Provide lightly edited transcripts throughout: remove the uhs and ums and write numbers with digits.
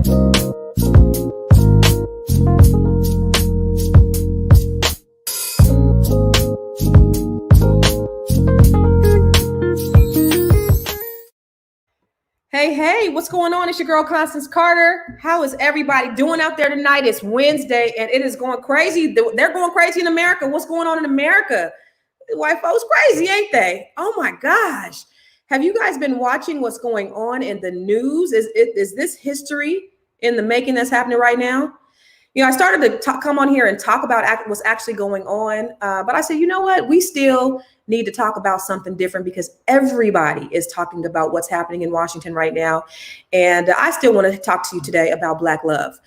Hey, what's going on? It's your girl, Constance Carter. How is everybody doing out there tonight? It's Wednesday and it is going crazy. They're going crazy in America. What's going on in America? White folks crazy, ain't they? Oh my gosh. Have you guys been watching what's going on in the news? Is this history in the making that's happening right now? You know, I started to come on here and talk about what's actually going on. But I said, you know what? We still need to talk about something different because everybody is talking about what's happening in Washington right now. And I still want to talk to you today about Black love.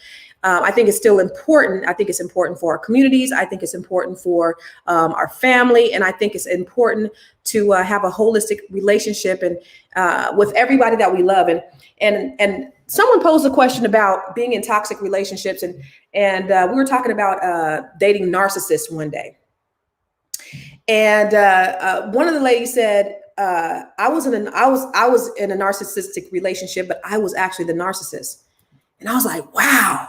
I think it's still important. I think it's important for our communities. I think it's important for our family. And I think it's important to have a holistic relationship and with everybody that we love. And someone posed a question about being in toxic relationships. And we were talking about dating narcissists one day. And one of the ladies said, I was in a narcissistic relationship, but I was actually the narcissist. And I was like, wow,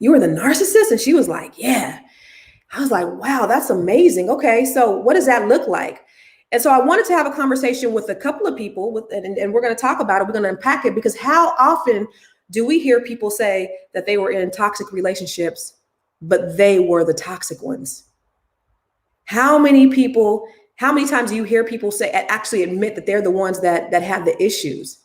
you were the narcissist? And she was like, yeah. I was like, wow, that's amazing. Okay, so what does that look like? And so I wanted to have a conversation with a couple of people and we're going to talk about it. We're going to unpack it because how often do we hear people say that they were in toxic relationships, but they were the toxic ones? How many times do you hear people say, actually admit that they're the ones that have the issues?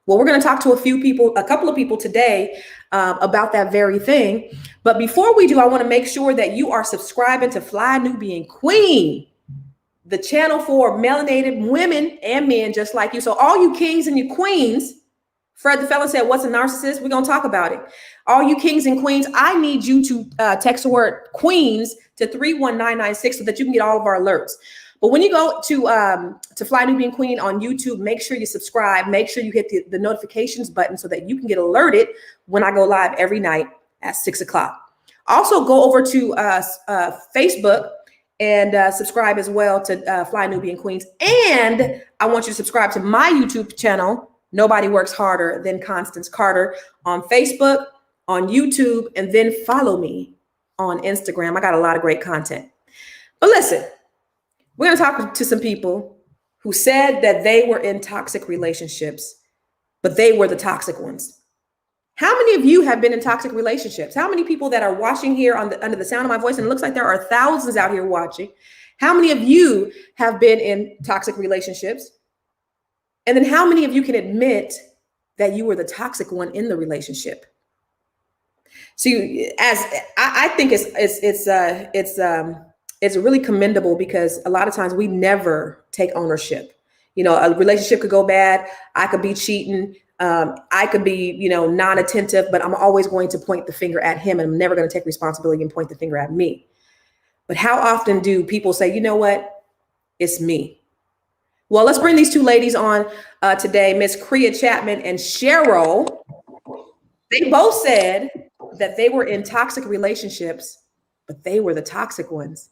Well, we're going to talk to a couple of people today about that very thing. But before we do, I want to make sure that you are subscribing to Fly Nubian Queen, the channel for melanated women and men just like you. So all you kings and you queens, Fred the Felon said, what's a narcissist? We're going to talk about it. All you kings and queens, I need you to text the word queens to 31996 so that you can get all of our alerts. But when you go to Fly Nubian Queen on YouTube, make sure you subscribe. Make sure you hit the notifications button so that you can get alerted when I go live every night at 6 o'clock. Also, go over to Facebook and subscribe as well to Fly Nubian Queens. And I want you to subscribe to my YouTube channel, Nobody Works Harder Than Constance Carter, on Facebook, on YouTube, and then follow me on Instagram. I got a lot of great content. But listen, we're going to talk to some people who said that they were in toxic relationships, but they were the toxic ones. How many of you have been in toxic relationships? How many people that are watching here under the sound of my voice, and it looks like there are thousands out here watching, how many of you have been in toxic relationships? And then how many of you can admit that you were the toxic one in the relationship? See, as I think it's really commendable because a lot of times we never take ownership. You know, a relationship could go bad. I could be cheating. I could be, non-attentive, but I'm always going to point the finger at him and I'm never going to take responsibility and point the finger at me. But how often do people say, you know what? It's me. Well, let's bring these two ladies on today, Miss Kriya Chapman and Cheryl. They both said that they were in toxic relationships, but they were the toxic ones.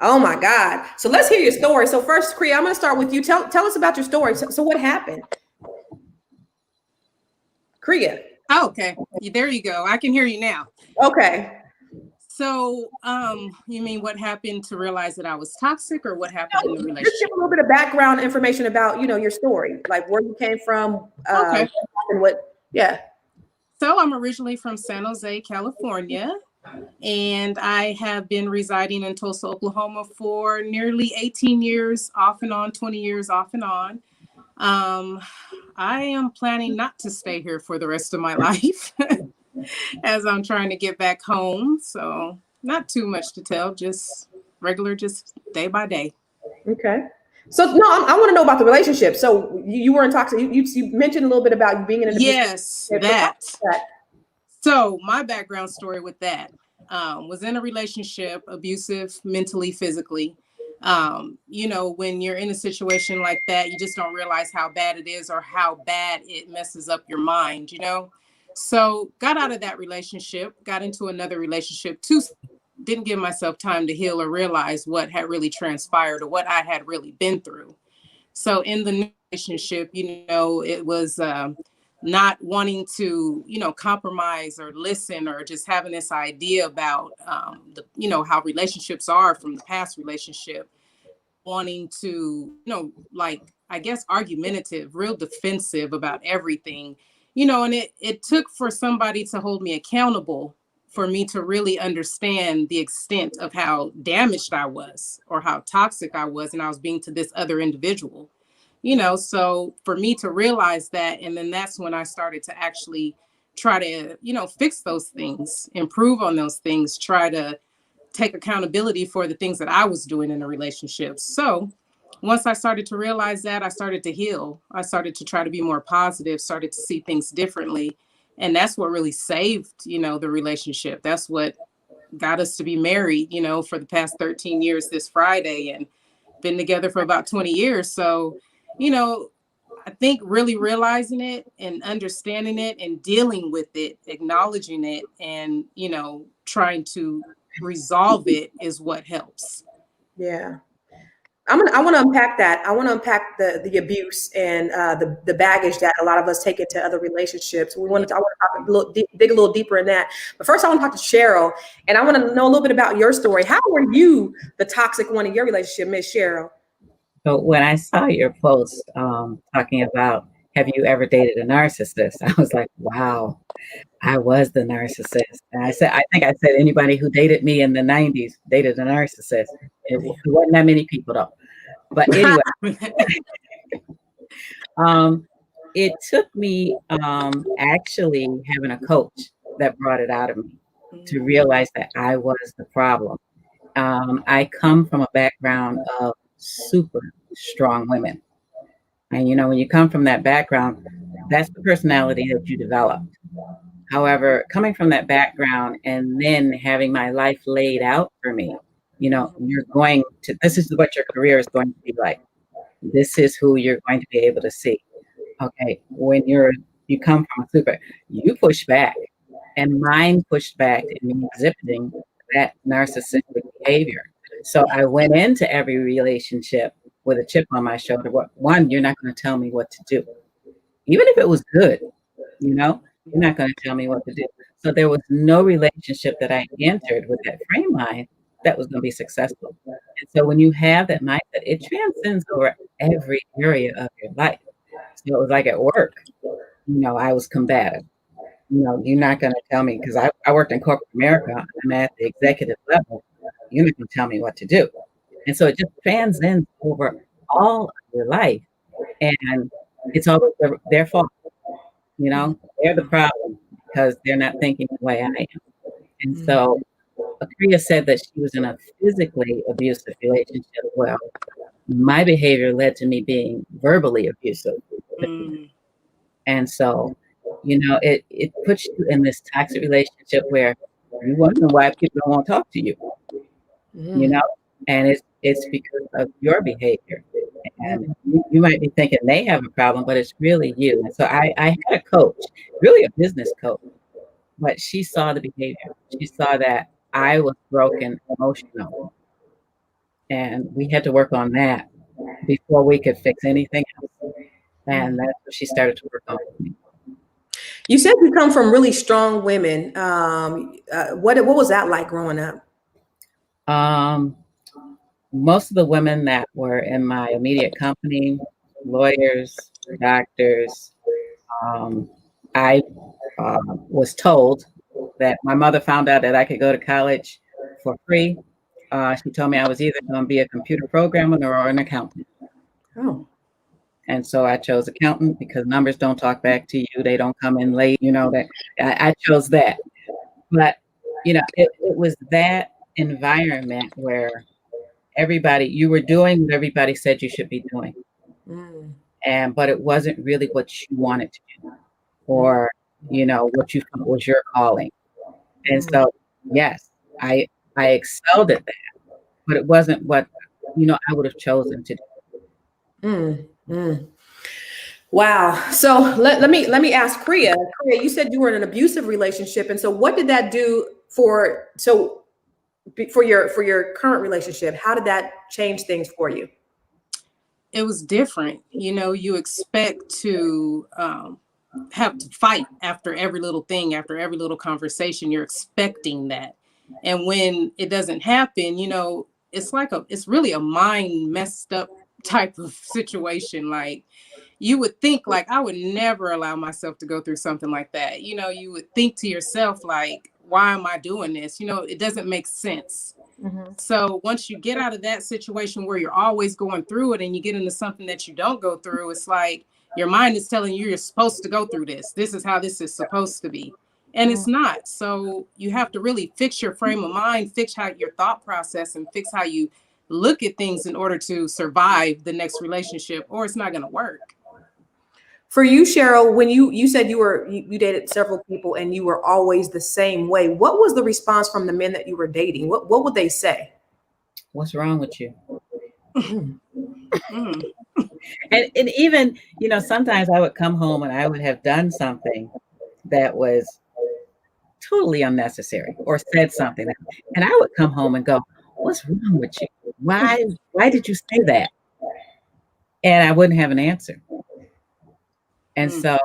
Oh my God. So let's hear your story. So first, Kriya, I'm going to start with you. Tell us about your story. So what happened? Kriya. Oh, okay. There you go. I can hear you now. Okay. So you mean what happened to realize that I was toxic or what happened in the relationship? Just give a little bit of background information about, your story, like where you came from. Okay. And yeah. So I'm originally from San Jose, California, and I have been residing in Tulsa, Oklahoma for nearly 18 years, off and on, 20 years off and on. I am planning not to stay here for the rest of my life as I'm trying to get back home. So not too much to tell, just regular, just day by day. Okay. So no, I want to know about the relationship. So you were in toxic. You mentioned a little bit about you being in a yes, that. So my background story with that was in a relationship, abusive, mentally, physically. When you're in a situation like that, you just don't realize how bad it is or how bad it messes up your mind. So got out of that relationship, got into another relationship too. Didn't give myself time to heal or realize what had really transpired or what I had really been through. So in the relationship, it was not wanting to, compromise or listen, or just having this idea about, how relationships are from the past relationship, wanting to, I guess, argumentative, real defensive about everything, and it took for somebody to hold me accountable for me to really understand the extent of how damaged I was or how toxic I was, and I was being to this other individual. So for me to realize that, and then that's when I started to actually try to, fix those things, improve on those things, try to take accountability for the things that I was doing in a relationship. So once I started to realize that, I started to heal. I started to try to be more positive, started to see things differently. And that's what really saved, the relationship. That's what got us to be married, for the past 13 years this Friday, and been together for about 20 years. So, I think really realizing it and understanding it and dealing with it, acknowledging it, and, trying to resolve it is what helps. Yeah. I want to unpack that. I want to unpack the abuse and the baggage that a lot of us take into other relationships. I want to talk dig a little deeper in that. But first, I want to talk to Cheryl, and I want to know a little bit about your story. How were you the toxic one in your relationship, Miss Cheryl? So when I saw your post talking about have you ever dated a narcissist, I was like, wow, I was the narcissist. And I think I said anybody who dated me in the 90s dated a narcissist. It wasn't that many people though. But anyway, it took me actually having a coach that brought it out of me to realize that I was the problem. I come from a background of super strong women. And when you come from that background, that's the personality that you develop. However, coming from that background and then having my life laid out for me, this is what your career is going to be like. This is who you're going to be able to see. Okay, when you come from a super, you push back, and mine pushed back and me exhibiting that narcissistic behavior. So I went into every relationship with a chip on my shoulder. One, you're not going to tell me what to do, even if it was good. You're not going to tell me what to do. So there was no relationship that I entered with that frame mind that was going to be successful. And so when you have that mindset, it transcends over every area of your life. So it was like at work, I was combative. You're not going to tell me, because I worked in corporate America. I'm at the executive level. You're not going to tell me what to do. And so it just transcends over all of your life. And it's always their fault. They're the problem because they're not thinking the way I am. And so Akria said that she was in a physically abusive relationship. Well, my behavior led to me being verbally abusive. And so, it puts you in this toxic relationship where you wonder why people don't want to talk to you, and it's because of your behavior. And you might be thinking they have a problem, but it's really you. And so I had a coach, really a business coach, but she saw the behavior. She saw that I was broken emotionally. And we had to work on that before we could fix anything else. And that's what she started to work on with me. You said you come from really strong women. What was that like growing up? Most of the women that were in my immediate company, lawyers, doctors, I was told that my mother found out that I could go to college for free. She told me I was either going to be a computer programmer or an accountant. Oh. And so I chose accountant because numbers don't talk back to you. They don't come in late, that I chose that. But, it was that environment where you were doing what everybody said you should be doing. But it wasn't really what you wanted to do or, what you thought was your calling. And so, yes, I excelled at that, but it wasn't what, I would have chosen to do. Wow. So let me ask Kriya. Kriya, you said you were in an abusive relationship. And so what did that do for your current relationship? How did that change things for you? It was different. You expect to have to fight after every little thing, after every little conversation. You're expecting that. And when it doesn't happen, you know, it's really a mind messed up type of situation. Like, you would think, like, I would never allow myself to go through something like that. You know, you would think to yourself, like, why am I doing this? You know, it doesn't make sense. So once you get out of that situation where you're always going through it and you get into something that you don't go through, it's like your mind is telling you you're supposed to go through this. This is how this is supposed to be. And it's not. So you have to really fix your frame of mind, fix how your thought process, and fix how you look at things in order to survive the next relationship, or it's not going to work. For you, Cheryl, when you said you dated several people and you were always the same way, what was the response from the men that you were dating? What would they say? What's wrong with you? And even, you know, sometimes I would come home and I would have done something that was totally unnecessary or said something, and I would come home and go, what's wrong with you? Why did you say that? And I wouldn't have an answer. And so,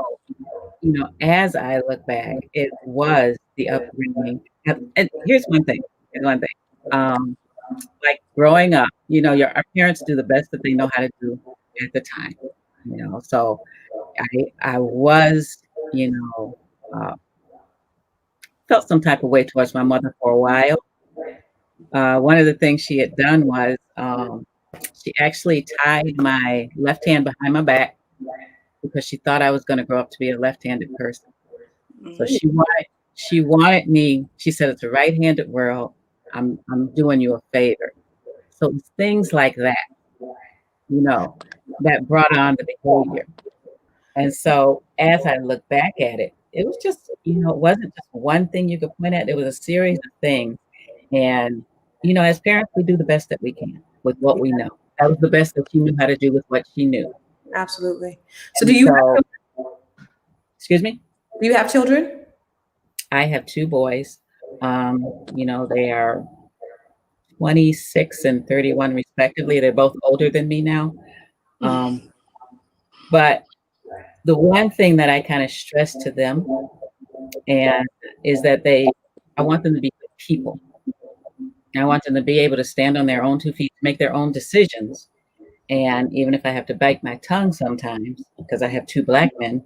you know, as I look back, it was the upbringing. And here's one thing. Like growing up, you know, our parents do the best that they know how to do at the time. You know, so I was, you know, felt some type of way towards my mother for a while. One of the things she had done was she actually tied my left hand behind my back because she thought I was going to grow up to be a left-handed person. So she wanted me. She said, "It's a right-handed world. I'm doing you a favor." So it's things like that, you know, that brought on the behavior. And so as I look back at it, it was just, you know, it wasn't just one thing you could point at. It was a series of things. And, you know, as parents, we do the best that we can with what we know. That was the best that she knew how to do with what she knew. Absolutely. So do you have, excuse me? Do you have children? I have two boys. You know, they are 26 and 31 respectively. They're both older than me now. But the one thing that I kind of stress to them is that I want them to be good people. I want them to be able to stand on their own 2 feet, make their own decisions. And even if I have to bite my tongue sometimes, because I have two Black men,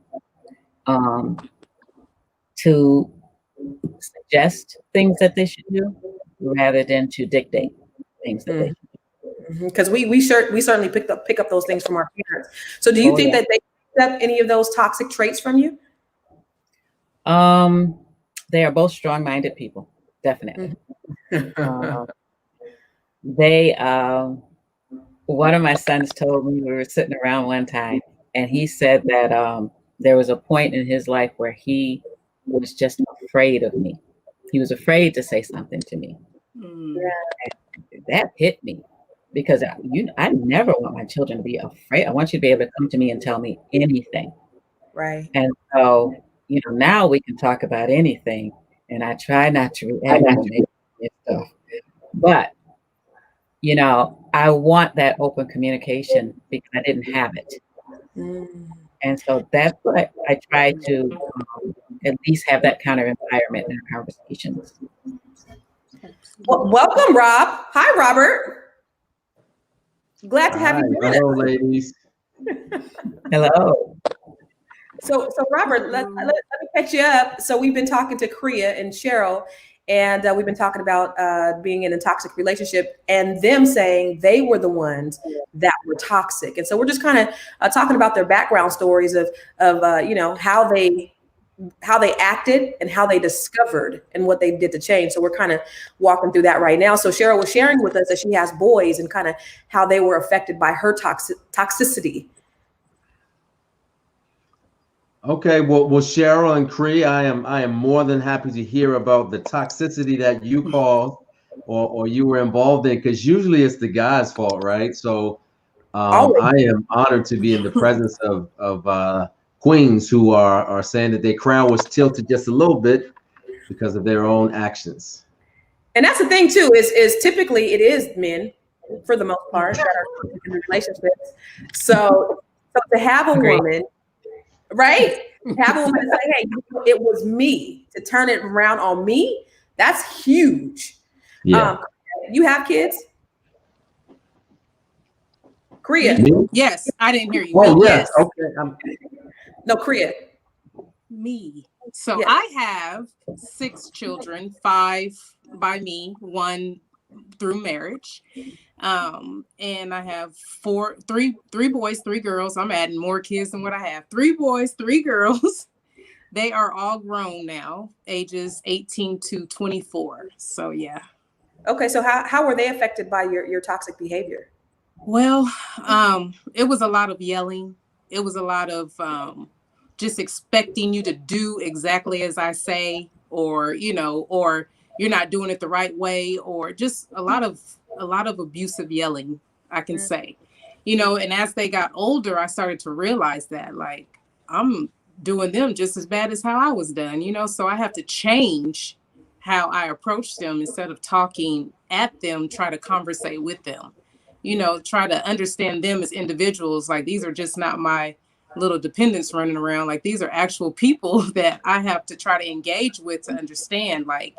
to suggest things that they should do rather than to dictate things that they should do. Because we certainly pick up those things from our parents. So do you think that they picked up any of those toxic traits from you? They are both strong-minded people, definitely. One of my sons told me, we were sitting around one time, and he said that there was a point in his life where he was just afraid of me. He was afraid to say something to me. That hit me because I never want my children to be afraid. I want you to be able to come to me and tell me anything. Right. And so, you know, now we can talk about anything, and I try not to react to stuff. But, you know, I want that open communication because I didn't have it. And so that's what I try to at least have that kind of environment in our conversations. Well, welcome, Rob. Hi, Robert. Glad to have you join us. Hello, ladies. Hello. So Robert, let me catch you up. So we've been talking to Kriya and Cheryl, and we've been talking about being in a toxic relationship and them saying they were the ones that were toxic. And so we're just kind of talking about their background stories of you know, how they acted and how they discovered and what they did to change. So we're kind of walking through that right now. So Cheryl was sharing with us that she has boys and kind of how they were affected by her toxicity. Okay, well, Cheryl and Cree, I am more than happy to hear about the toxicity that you caused or you were involved in, because usually it's the guy's fault, right? So I am honored to be in the presence of queens who are saying that their crown was tilted just a little bit because of their own actions. And that's the thing too, is typically it is men for the most part that are in relationships. So to have a woman, right? Have a woman to say, hey, it was me, to turn it around on me. That's huge. Yeah. You have kids? Kriya. Me? Yes, I didn't hear you. Oh, Me, yes. Okay. No, Kriya. Me. So Yes. I have 6 children, 5 by me, 1 through marriage. And I have three boys, 3 girls. I'm adding more kids than what I have. 3 boys, 3 girls. They are all grown now, ages 18 to 24. So yeah. Okay, so how were they affected by your toxic behavior? Well, it was a lot of yelling. It was a lot of just expecting you to do exactly as I say, or or you're not doing it the right way, or just a lot of abusive yelling, I can say. And as they got older, I started to realize that like I'm doing them just as bad as how I was done, so I have to change how I approach them. Instead of talking at them, try to conversate with them, try to understand them as individuals. Like, these are just not my little dependents running around. Like, these are actual people that I have to try to engage with to understand. Like,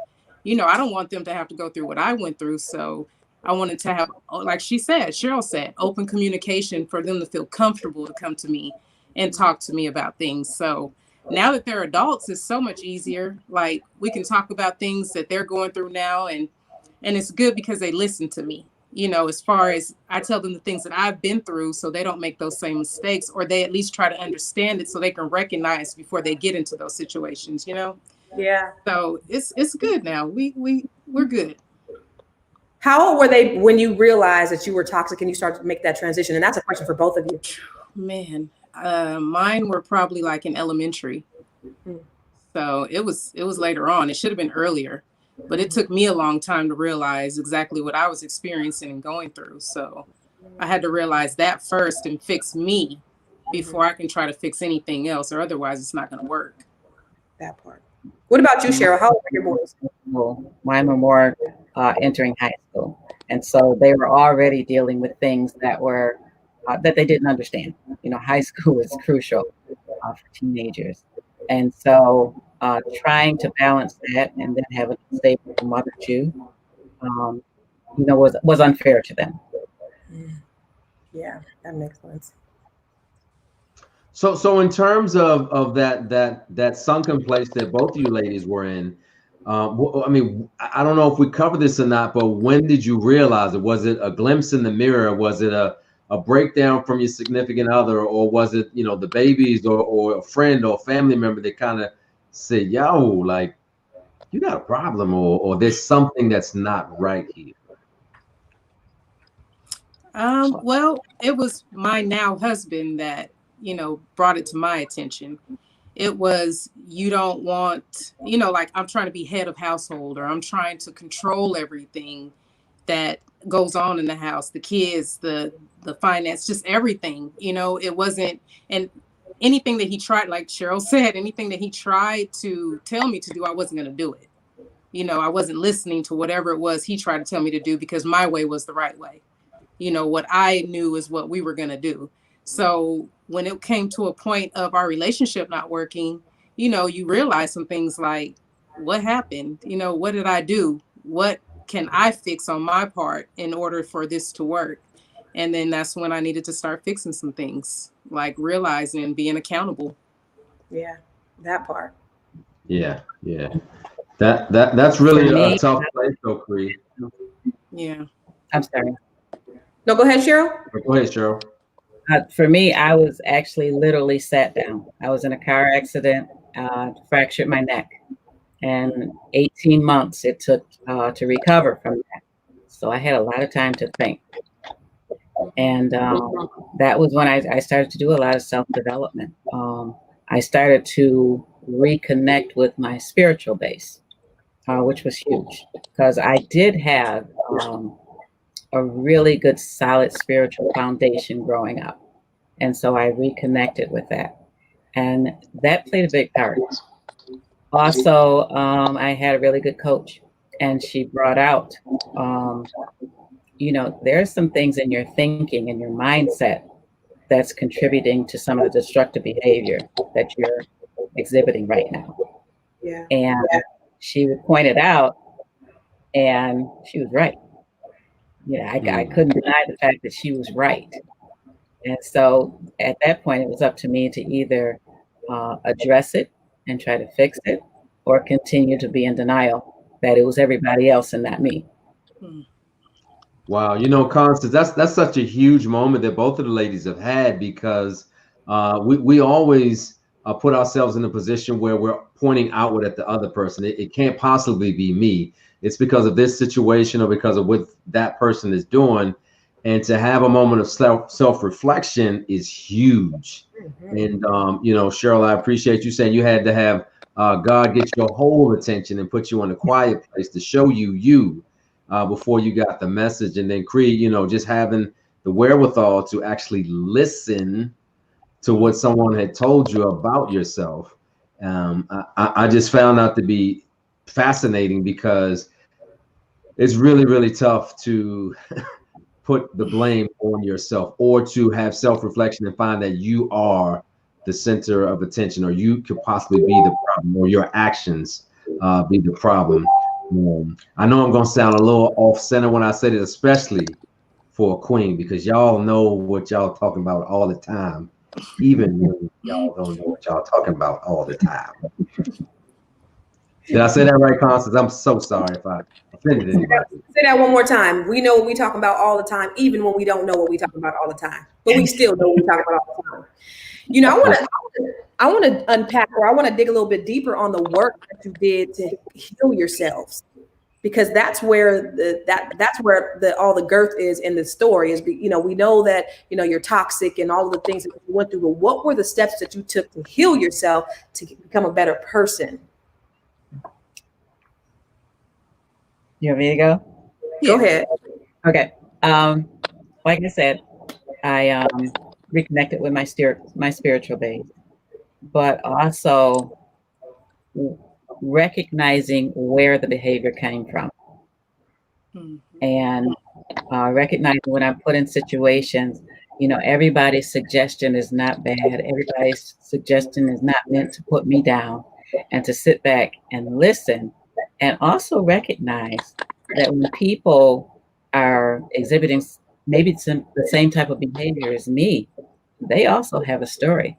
I don't want them to have to go through what I went through. So I wanted to have, like Cheryl said, open communication for them to feel comfortable to come to me and talk to me about things. So now that they're adults, it's so much easier. Like, we can talk about things that they're going through now, and it's good because they listen to me. As far as I tell them the things that I've been through, so they don't make those same mistakes, or they at least try to understand it so they can recognize before they get into those situations, Yeah. So it's good now. We're good. How old were they when you realized that you were toxic and you started to make that transition? And that's a question for both of you. Man, mine were probably like in elementary. So it was later on. It should have been earlier. But it took me a long time to realize exactly what I was experiencing and going through. So I had to realize that first and fix me before I can try to fix anything else, or otherwise it's not going to work. That part. What about you, Cheryl? How old were your boys? Well, mine were more entering high school. And so they were already dealing with things that were that they didn't understand. High school is crucial for teenagers. And so trying to balance that and then having a stable mother too, was unfair to them. Yeah, that makes sense. So in terms of that sunken place that both of you ladies were in, I mean, I don't know if we covered this or not, but when did you realize it? Was it a glimpse in the mirror? Was it a breakdown from your significant other, or was it, the babies or a friend or family member that kind of said, yo, like, you got a problem, or there's something that's not right here? Well, it was my now husband that, brought it to my attention. It was, you don't want, like, I'm trying to be head of household, or I'm trying to control everything that goes on in the house, the kids, the finance, just everything. It wasn't, and anything that he tried, like Cheryl said, anything that he tried to tell me to do, I wasn't going to do it. I wasn't listening to whatever it was he tried to tell me to do, because my way was the right way. What I knew is what we were going to do. So when it came to a point of our relationship not working, you realize some things like, what happened? What did I do? What can I fix on my part in order for this to work? And then that's when I needed to start fixing some things, like realizing and being accountable. Yeah, that part. Yeah. That's really a tough place, though, Cree. Yeah. I'm sorry. No, go ahead, Cheryl. Go ahead, Cheryl. For me, I was actually literally sat down. I was in a car accident, fractured my neck, and 18 months it took to recover from that. So I had a lot of time to think. And that was when I started to do a lot of self-development. I started to reconnect with my spiritual base, which was huge, because I did have a really good, solid spiritual foundation growing up. And so I reconnected with that. And that played a big part. Also, I had a really good coach, and she brought out, there's some things in your thinking and your mindset that's contributing to some of the destructive behavior that you're exhibiting right now. Yeah. And she would point it out, and she was right. I couldn't deny the fact that she was right. And so at that point, it was up to me to either address it and try to fix it, or continue to be in denial that it was everybody else and not me. Wow, Constance, that's such a huge moment that both of the ladies have had, because we always put ourselves in a position where we're pointing outward at the other person. It can't possibly be me. It's because of this situation or because of what that person is doing. And to have a moment of self-reflection is huge. And, Cheryl, I appreciate you saying you had to have God get your whole attention and put you in a quiet place to show you before you got the message. And then Cree, just having the wherewithal to actually listen to what someone had told you about yourself. I just found out to be fascinating, because it's really, really tough to put the blame on yourself, or to have self-reflection and find that you are the center of attention, or you could possibly be the problem, or your actions be the problem. I know I'm going to sound a little off-center when I say this, especially for a queen, because y'all know what y'all talking about all the time, even when y'all don't know what y'all talking about all the time. Did I say that right, Constance? I'm so sorry if I offended anybody. Say that one more time. We know what we talk about all the time, even when we don't know what we talk about all the time. But we still know what we talk about all the time. I want to unpack, or I want to dig a little bit deeper on the work that you did to heal yourselves, because that's where all the girth is in the story. Is we know that you're toxic and all of the things that you went through, but what were the steps that you took to heal yourself to become a better person? You want me to go? Go ahead. Okay. Like I said, I reconnected with my spiritual base, but also recognizing where the behavior came from, and recognizing when I'm put in situations, everybody's suggestion is not bad. Everybody's suggestion is not meant to put me down, and to sit back and listen. And also recognize that when people are exhibiting maybe the same type of behavior as me, they also have a story.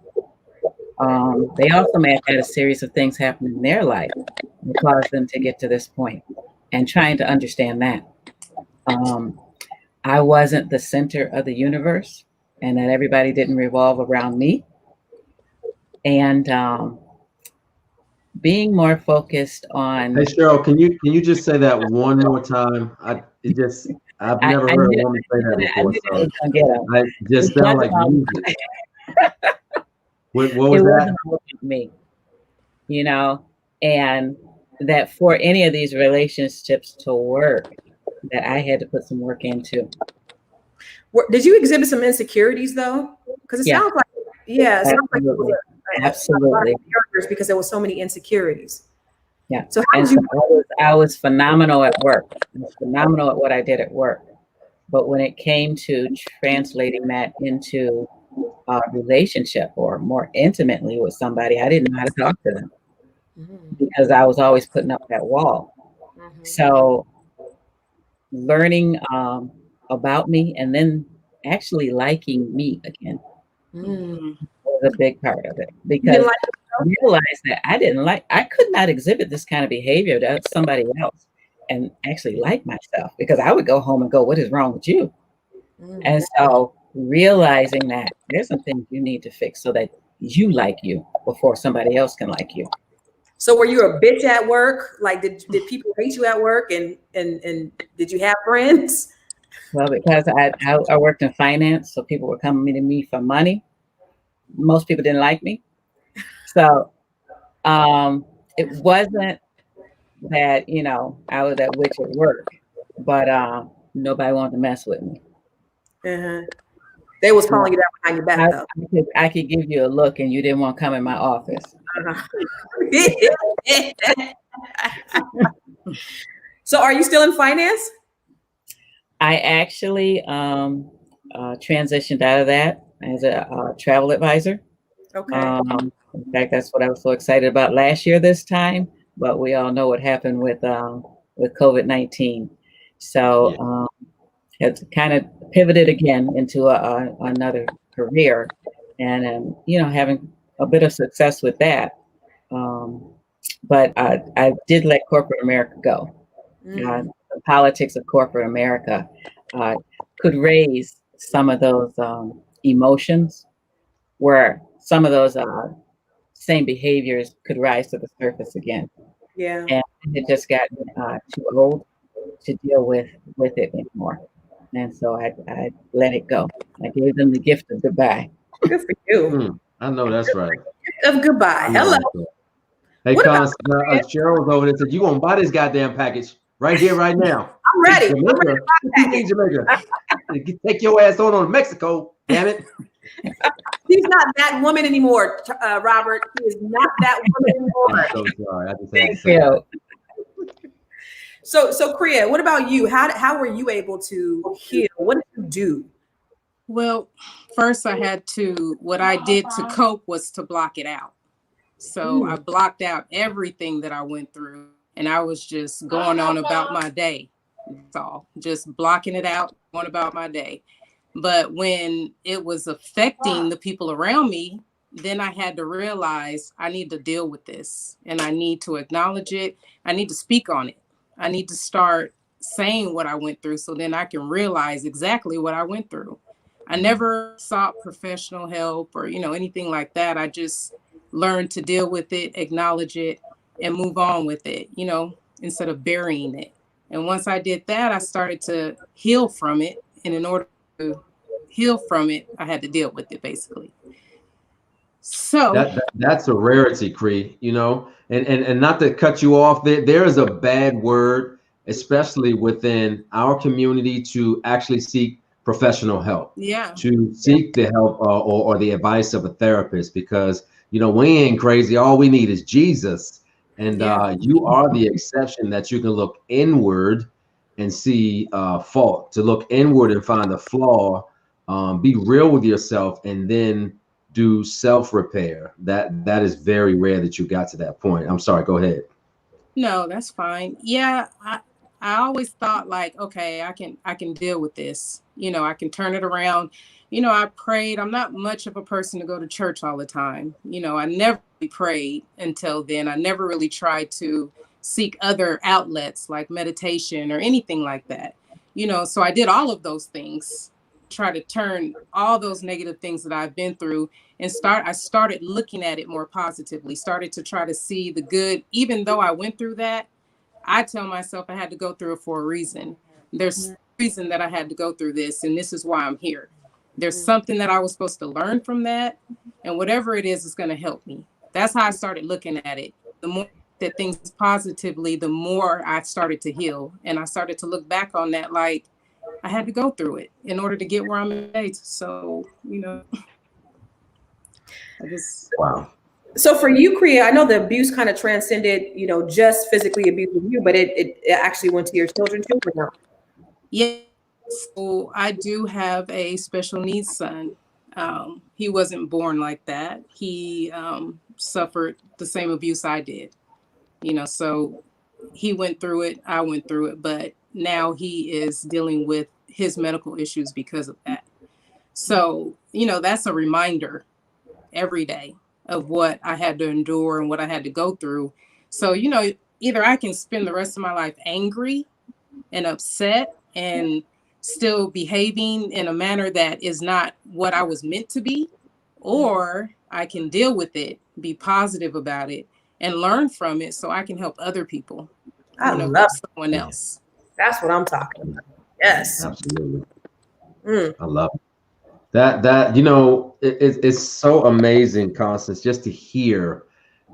They also may have had a series of things happen in their life that caused them to get to this point, and trying to understand that. I wasn't the center of the universe, and that everybody didn't revolve around me. And being more focused on. Hey Cheryl, can you just say that one more time? I've never heard a woman say that before. So I just sound like music. What was that? Wasn't me, and that for any of these relationships to work, that I had to put some work into. Did you exhibit some insecurities though? Because it sounds like, it sounds like it was absolutely, because there were so many insecurities. Yeah. So how did you? I was phenomenal at work. I was phenomenal at what I did at work. But when it came to translating that into a relationship, or more intimately with somebody, I didn't know how to talk to them, because I was always putting up that wall. So learning about me, and then actually liking me again was a big part of it, because I realized that I could not exhibit this kind of behavior to somebody else and actually like myself, because I would go home and go, what is wrong with you? And so realizing that there's some things you need to fix so that you like you before somebody else can like you. So were you a bitch at work? Like, did people hate you at work, and did you have friends? Well, because I worked in finance, so people were coming to me for money. Most people didn't like me. So it wasn't that, I was that witch at work, but nobody wanted to mess with me. They was calling you that behind your back, though. I could give you a look and you didn't want to come in my office. So are you still in finance? I actually transitioned out of that as a travel advisor. Okay. In fact, that's what I was so excited about last year this time. But we all know what happened with COVID-19. So it's kind of pivoted again into another career, and having a bit of success with that. But I did let corporate America go. The politics of corporate America could raise some of those emotions, where some of those same behaviors could rise to the surface again. Yeah. And it just got too old to deal with it anymore. And so I let it go. I gave them the gift of goodbye. Good for you. I know that's right. Gift of goodbye. Hello. Hey, Constance, Cheryl's over there said, you gonna buy this goddamn package right here, right now. I'm ready. Jamaica. Take your ass on to Mexico, damn it. She's not that woman anymore, Robert. She is not that woman anymore. I'm so sorry. I just had to say that. So Kriya, what about you? How were you able to heal? What did you do? Well, first what I did to cope was to block it out. So I blocked out everything that I went through, and I was just going on about my day. That's all, just blocking it out, going about my day. But when it was affecting the people around me, then I had to realize I need to deal with this, and I need to acknowledge it. I need to speak on it. I need to start saying what I went through, so then I can realize exactly what I went through. I never sought professional help or, anything like that. I just learned to deal with it, acknowledge it, and move on with it, instead of burying it. And once I did that, I started to heal from it. And in order to heal from it, I had to deal with it, basically. So that's a rarity, Cree, and not to cut you off, there is a bad word, especially within our community, to actually seek professional help. Yeah. To seek the help or the advice of a therapist, because we ain't crazy. All we need is Jesus. And you are the exception, that you can look inward and see fault, to look inward and find a flaw, be real with yourself, and then do self-repair. That is very rare that you got to that point. I'm sorry, go ahead. No, that's fine. Yeah, I always thought like, okay, I can deal with this. I can turn it around. I prayed. I'm not much of a person to go to church all the time. I never really prayed until then. I never really tried to seek other outlets like meditation or anything like that. So I did all of those things, try to turn all those negative things that I've been through, and I started looking at it more positively, started to try to see the good. Even though I went through that, I tell myself I had to go through it for a reason. There's a reason that I had to go through this, and this is why I'm here. There's something that I was supposed to learn from that, and whatever it is going to help me. That's how I started looking at it. The more that things positively, the more I started to heal, and I started to look back on that like I had to go through it in order to get where I'm at today. So, Wow. So for you, Kriya, I know the abuse kind of transcended, just physically abusing you, but it actually went to your children too, or no? Yeah. So I do have a special needs son. He wasn't born like that. He suffered the same abuse I did. So he went through it. I went through it, but now he is dealing with his medical issues because of that. So, that's a reminder every day of what I had to endure and what I had to go through. So, either I can spend the rest of my life angry and upset and still behaving in a manner that is not what I was meant to be, or I can deal with it, be positive about it, and learn from it so I can help other people. I love someone else. That's what I'm talking about. Yes. Absolutely. I love it. That it's so amazing, Constance, just to hear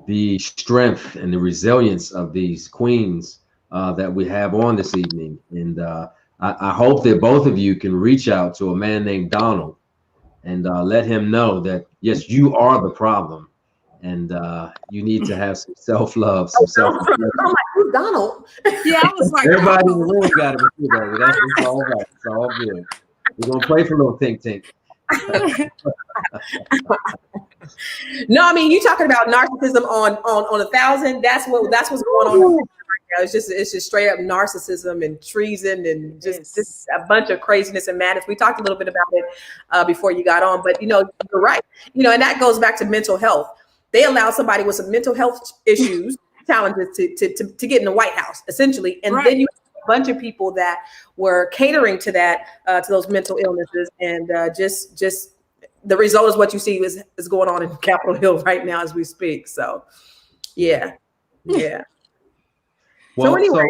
the strength and the resilience of these queens that we have on this evening. And I hope that both of you can reach out to a man named Donald and let him know that, yes, you are the problem. And you need to have some self-love, some self-respect. I'm like, who's Donald? Yeah, I was like, everybody in the room got it with you, baby. It's all right. It's all good. We're gonna pray for little Tink Tink. No, I mean, you talking about narcissism on 1,000. That's what's going on right now. It's just straight up narcissism and treason and just a bunch of craziness and madness. We talked a little bit about it before you got on, but you're right. And that goes back to mental health. They allow somebody with some mental health issues, challenges to get in the White House, essentially, and then you have a bunch of people that were catering to that, to those mental illnesses, and just. The result is what you see is going on in Capitol Hill right now as we speak. So, yeah. Well, so anyway,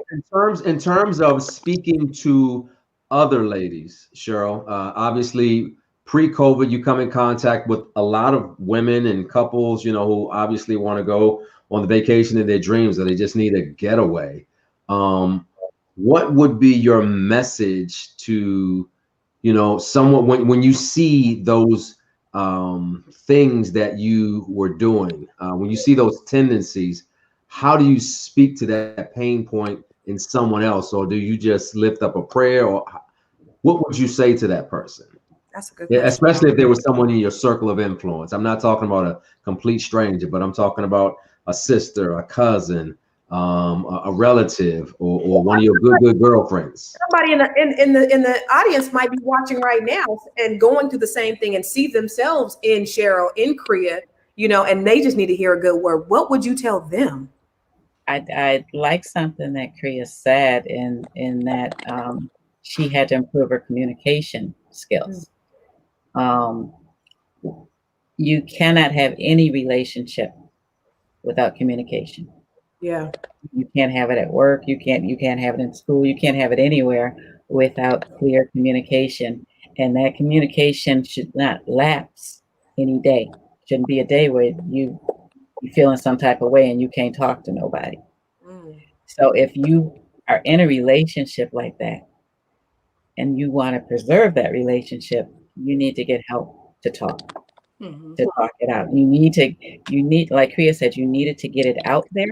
in terms of speaking to other ladies, Cheryl, obviously pre-COVID, you come in contact with a lot of women and couples, who obviously want to go on the vacation of their dreams, or they just need a getaway. What would be your message to, someone when you see those things that you were doing, when you see those tendencies, how do you speak to that pain point in someone else? Or do you just lift up a prayer? Or what would you say to that person? That's a good question. Especially if there was someone in your circle of influence. I'm not talking about a complete stranger, but I'm talking about a sister, a cousin, a relative, or one of your good girlfriends. Somebody in the audience might be watching right now and going through the same thing and see themselves in Cheryl, in Kriya, and they just need to hear a good word. What would you tell them? I like something that Kriya said in that she had to improve her communication skills. You cannot have any relationship without communication. Yeah. You can't have it at work. You can't have it in school. You can't have it anywhere without clear communication. And that communication should not lapse any day. Shouldn't be a day where you feel in some type of way and you can't talk to nobody. So if you are in a relationship like that and you want to preserve that relationship, you need to get help to talk. To talk it out. You need, like Kriya said, you needed to get it out there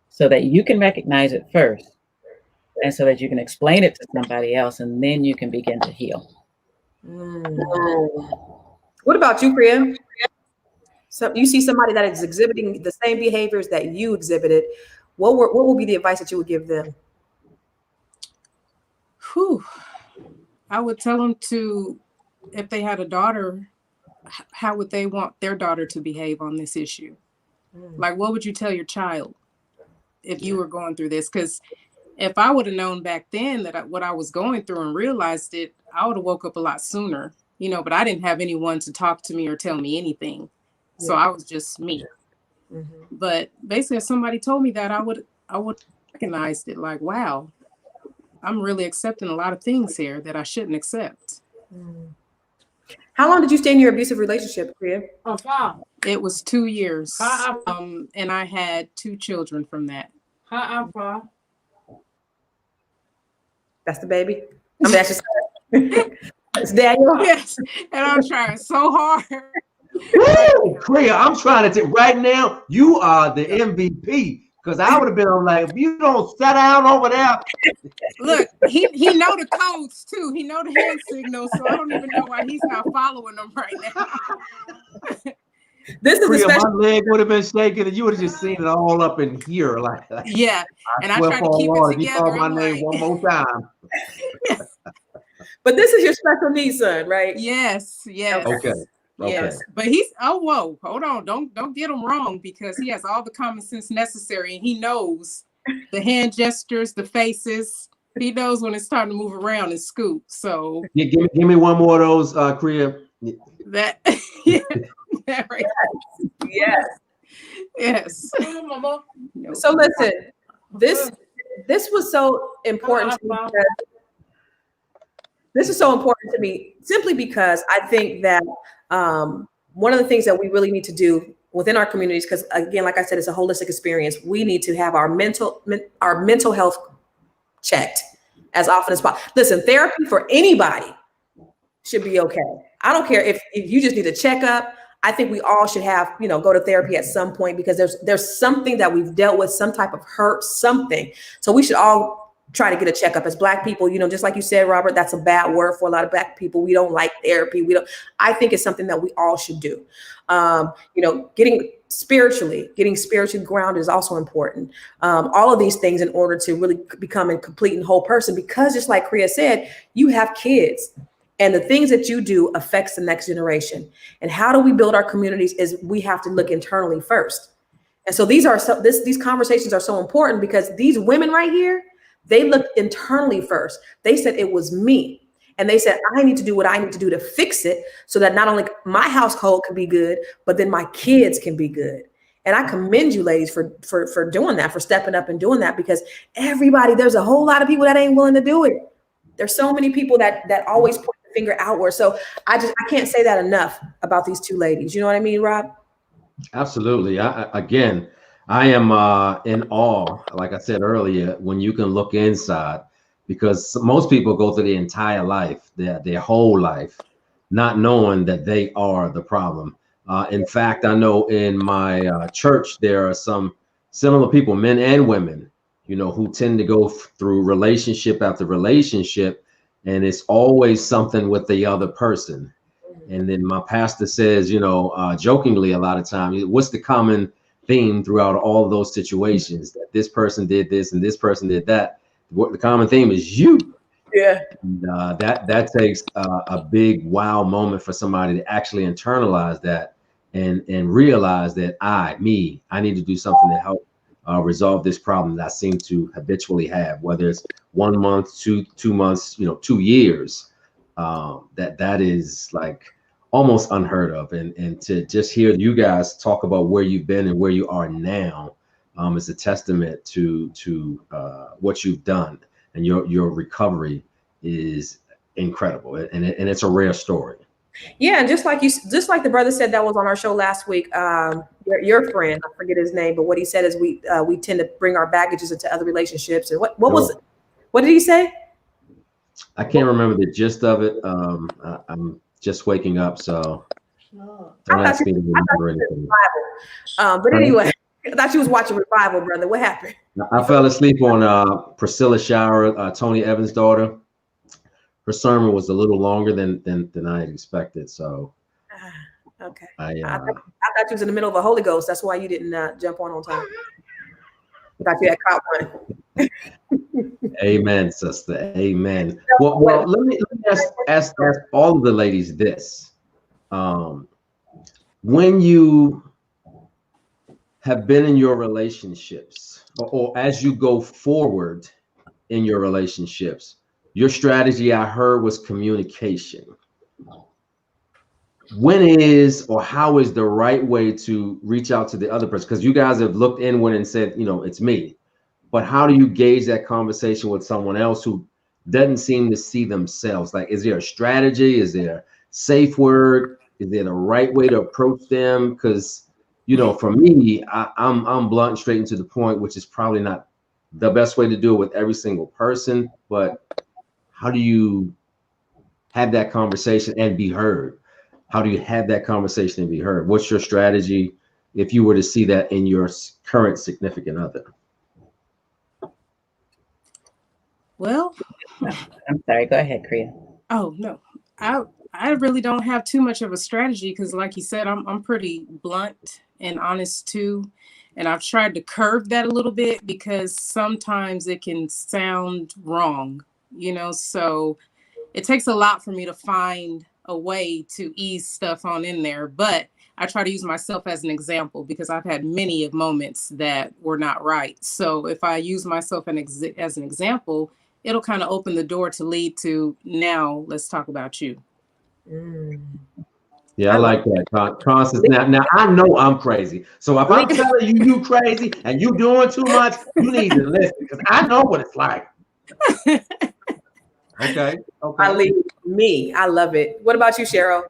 so that you can recognize it first, and so that you can explain it to somebody else, and then you can begin to heal. What about you, Kriya? So you see somebody that is exhibiting the same behaviors that you exhibited. What would be the advice that you would give them? I would tell them to, if they had a daughter, how would they want their daughter to behave on this issue? Like, what would you tell your child if you were going through this? Because if I would have known back then that what I was going through and realized it, I would have woke up a lot sooner, but I didn't have anyone to talk to me or tell me anything. So I was just me. But basically, if somebody told me that, I would recognize it, like, wow, I'm really accepting a lot of things here that I shouldn't accept. How long did you stay in your abusive relationship, Kriya? It was 2 years. And I had 2 children from that. That's the baby? That's it's Daniel? Yes. And I'm trying so hard. Woo! Kriya, I'm trying to right now, you are the MVP. Because I would have been like, if you don't sit down over there. Look, he know the codes too. He know the hand signals, so I don't even know why he's not following them right now. This is Kriya, my leg would have been shaking, and you would have just seen it all up in here, like that. Yeah, and I tried to keep it together. You called my name one more time. But this is your special needs son, right? Yes. Okay. Yes, but he's hold on, don't get him wrong, because he has all the common sense necessary, and he knows the hand gestures, the faces. He knows when it's time to move around and scoot. So give me one more of those, Kriya. That right. Yes. So listen, this was so important to me. This is so important to me simply because I think that one of the things that we really need to do within our communities, because again, like I said, it's a holistic experience. We need to have our mental health checked as often as possible. Listen, therapy for anybody should be okay. I don't care if you just need a checkup. I think we all should have, go to therapy at some point, because there's something that we've dealt with, some type of hurt, something. So we should all try to get a checkup. As Black people, you know, just like you said, Robert, that's a bad word for a lot of Black people. We don't like therapy. I think it's something that we all should do. You know, getting spiritually grounded is also important. All of these things in order to really become a complete and whole person, because just like Kriya said, you have kids. And the things that you do affects the next generation. And how do we build our communities is we have to look internally first. And so these conversations are so important, because these women right here, they looked internally first. They said it was me. And they said, I need to do what I need to do to fix it, so that not only my household can be good, but then my kids can be good. And I commend you ladies for doing that, for stepping up and doing that, because there's a whole lot of people that ain't willing to do it. There's so many people that always point the finger outward. So I can't say that enough about these two ladies. You know what I mean, Rob? Absolutely. I am in awe, like I said earlier, when you can look inside, because most people go through their entire life, their whole life, not knowing that they are the problem. In fact, I know in my church, there are some similar people, men and women, you know, who tend to go through relationship after relationship, and it's always something with the other person. And then my pastor says, you know, jokingly a lot of times, what's the common theme throughout all of those situations? That this person did this and this person did that. What the common theme is you. Yeah. And, that takes a big wow moment for somebody to actually internalize that and realize that I need to do something to help resolve this problem that I seem to habitually have, whether it's 1 month, 2 months, you know, 2 years. That is like almost unheard of. And to just hear you guys talk about where you've been and where you are now is a testament to what you've done, and your recovery is incredible, and it's a rare story. Yeah, and just like the brother said that was on our show last week, your friend, I forget his name, but what he said is we tend to bring our baggages into other relationships. And what did he say? I can't remember the gist of it. I'm just waking up, so don't ask me to remember anything. But anyway, I thought you was watching Revival, brother. What happened? I fell asleep on Priscilla Shower, Tony Evans' daughter. Her sermon was a little longer than I had expected, so okay. I thought you was in the middle of a Holy Ghost. That's why you didn't jump on time. I thought you had caught one. Amen, sister. Amen. Well, let me ask all of the ladies this: when you have been in your relationships, or as you go forward in your relationships, your strategy, I heard, was communication. When is or how is the right way to reach out to the other person? Because you guys have looked inward and said, you know, it's me. But how do you gauge that conversation with someone else who doesn't seem to see themselves? Like, is there a strategy? Is there a safe word? Is there the right way to approach them? Because, you know, for me, I'm blunt and straight and to the point, which is probably not the best way to do it with every single person. But how do you have that conversation and be heard? How do you have that conversation and be heard? What's your strategy if you were to see that in your current significant other? Well, I'm sorry. Go ahead, Kriya. Oh no, I really don't have too much of a strategy, because, like you said, I'm pretty blunt and honest too, and I've tried to curve that a little bit because sometimes it can sound wrong, you know. So it takes a lot for me to find a way to ease stuff on in there, but I try to use myself as an example because I've had many of moments that were not right. So if I use myself as an example, it'll kind of open the door to lead to, now let's talk about you. Yeah, I like that. Constance. Now I know I'm crazy. So if I'm telling you crazy and you doing too much, you need to listen, because I know what it's like. Okay. I love it. What about you, Cheryl?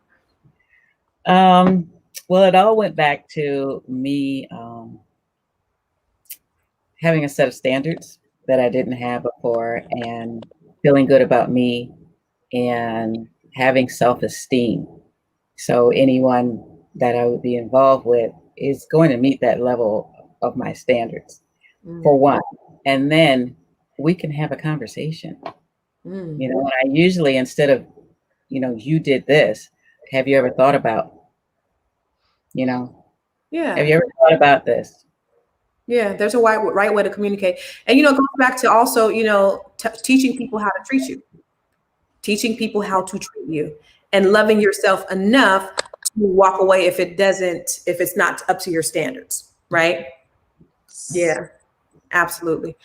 Well, it all went back to me having a set of standards that I didn't have before, and feeling good about me, and having self-esteem. So anyone that I would be involved with is going to meet that level of my standards, for one. And then we can have a conversation. You know, and I usually, instead of, you know, you did this, have you ever thought about, you know, have you ever thought about this? Yeah, there's a right way to communicate. And, you know, it goes back to also, you know, teaching people how to treat you, teaching people how to treat you, and loving yourself enough to walk away if it's not up to your standards, right? Yeah, absolutely.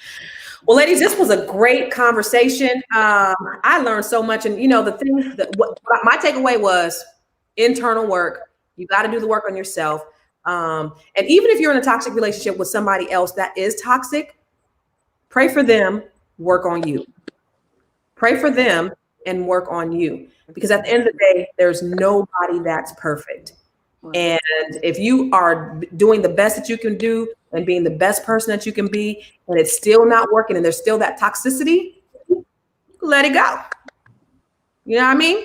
Well, ladies, this was a great conversation. I learned so much. And, you know, the thing that my takeaway was internal work. You got to do the work on yourself. And even if you're in a toxic relationship with somebody else that is toxic, pray for them, work on you. Pray for them and work on you. Because at the end of the day, there's nobody that's perfect. And if you are doing the best that you can do and being the best person that you can be, and it's still not working and there's still that toxicity, let it go. You know what I mean?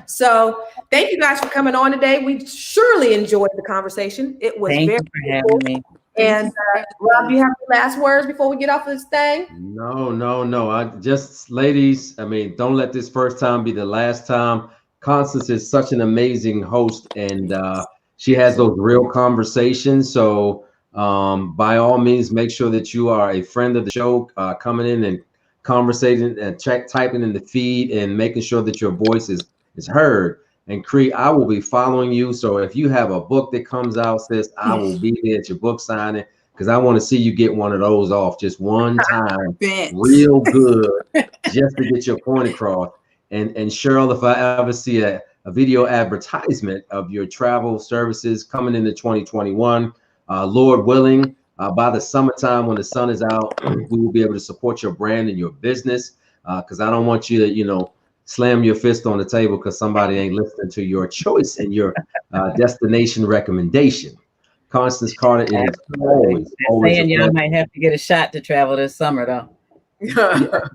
So thank you guys for coming on today. We surely enjoyed the conversation. It was Thank very you for having me. And Rob, you have the last words before we get off this thing? No. Ladies, I mean, don't let this first time be the last time. Constance is such an amazing host, and she has those real conversations. So by all means, make sure that you are a friend of the show, coming in and conversating and typing in the feed and making sure that your voice is heard. And Cree, I will be following you. So if you have a book that comes out, sis, I will be there at your book signing, because I want to see you get one of those off just one time, real good, just to get your point across. And Cheryl, if I ever see a video advertisement of your travel services coming into 2021, Lord willing, by the summertime when the sun is out, we will be able to support your brand and your business, because I don't want you to, you know, slam your fist on the table because somebody ain't listening to your choice and your destination recommendation. Constance Carter is always saying y'all might have to get a shot to travel this summer, though.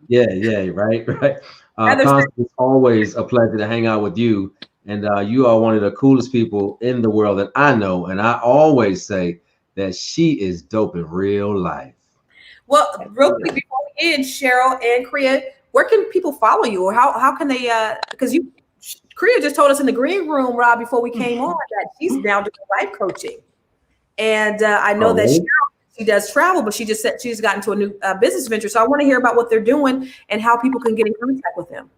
Yeah, right. Constance, always a pleasure to hang out with you, and you are one of the coolest people in the world that I know, and I always say that she is dope in real life. Well, real quick before we end, Cheryl and Kriya, where can people follow you, or how can they? Because Kriya just told us in the green room, Rob, before we came on, that she's now doing life coaching, and I know that Cheryl, she does travel, but she just said she's gotten into a new business venture. So I want to hear about what they're doing and how people can get in contact with them.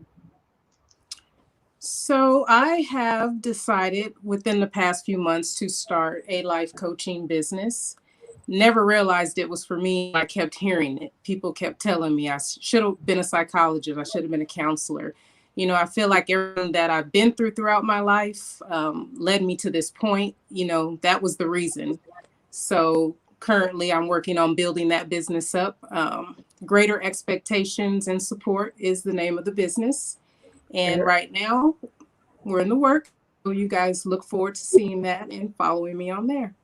So I have decided within the past few months to start a life coaching business. Never realized it was for me. I kept hearing it. People kept telling me I should have been a psychologist. I should have been a counselor. You know, I feel like everything that I've been through throughout my life led me to this point. You know, that was the reason. So currently I'm working on building that business up. Greater Expectations and Support is the name of the business. And right now we're in the work. So you guys look forward to seeing that and following me on there.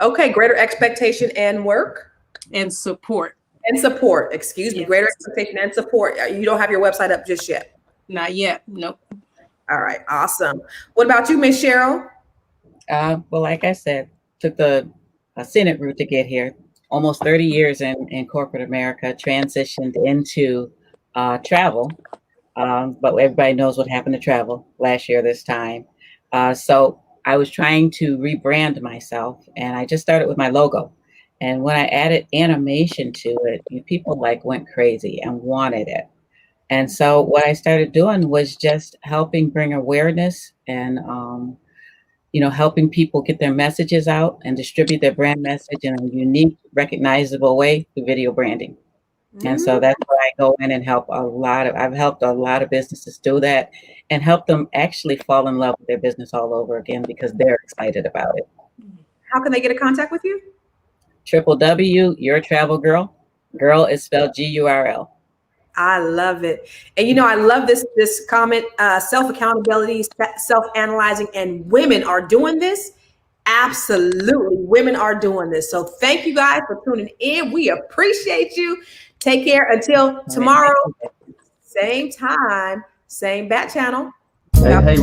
Okay, Greater Expectation and Work? And Support. And Support, excuse me. Greater Expectation and Support. You don't have your website up just yet? Not yet, nope. All right, awesome. What about you, Miss Cheryl? Well, like I said, took the Senate route to get here. Almost 30 years in corporate America, transitioned into travel. But everybody knows what happened to travel last year this time. So I was trying to rebrand myself, and I just started with my logo. And when I added animation to it, people went crazy and wanted it. And so what I started doing was just helping bring awareness and, helping people get their messages out and distribute their brand message in a unique, recognizable way through video branding. And so that's where I go in and I've helped a lot of businesses do that and help them actually fall in love with their business all over again because they're excited about it. How can they get in contact with you? www.yourtravelgirl. Girl is spelled GURL. I love it. And, I love this comment, self-accountability, self-analyzing, and women are doing this. Absolutely. Women are doing this. So thank you guys for tuning in. We appreciate you. Take care until tomorrow. Same time, same bat channel. Hey.